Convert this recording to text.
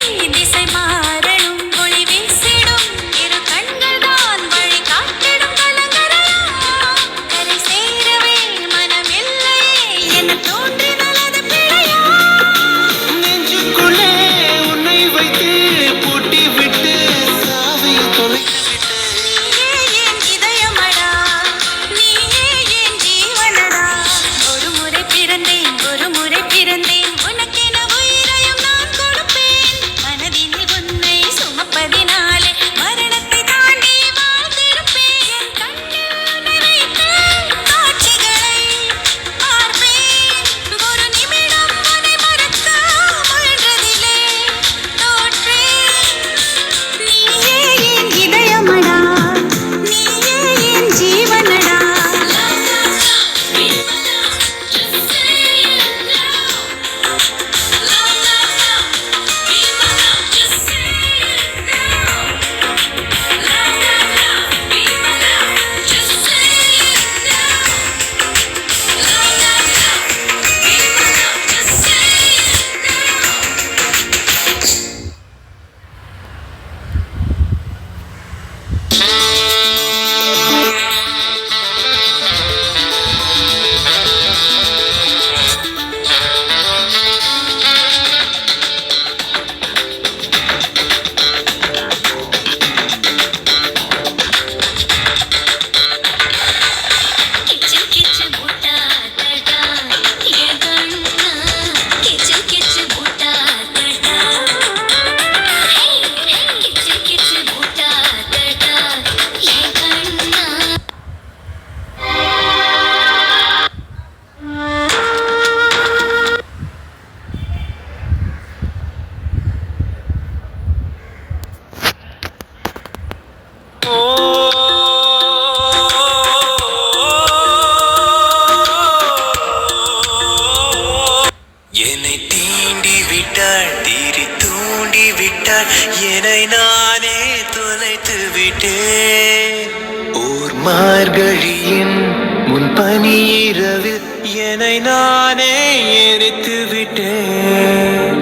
திசை மாறணும் ஒளி வீசிடும் இரு கண்கள் தான் வழி காட்டிடும் கலங்கரையா கரை சேரவே மனம் இல்லையே என தோன்றினது பிழையா நெஞ்சுக்குள்ளே உன்னை வைத்து பூட்டி விட்டு சாவியை தொலைத்து விட்டு நீயே என் இதயமடா நீயே என் ஜீவனடா ஒரு முறை பிறந்தேன் உனக்கென உயிரையும் நான் கொடுப்பேன் மனதினில் உன்னை சுமப்பதினாலே மரணத்தை தாண்டி வாழ்ந்திருப்பேன் என் கண்ணில் உன்னை வைத்த காட்சிகளை பார்ப்பேன் ஒரு நிமிடம் உன்னை மறக்க முயன்றதிலே தோற்றேன் நீயே என் இதயமடா நீயே என் ஜீவனடா கிச்சு முட்டாதடா என் கண்ணா கிச்சு முட்டாதடா கிச்சு முட்டாதடா என் கண்ணா என்னை தீண்டி விட்டாள் தீரி தூண்டி விட்டாள் என்னை நானே தொலைத்து விட்டேன் ஓர் மார்கழியின் முன்பனி இரவில் என்னை நானே எரித்து விட்டேன்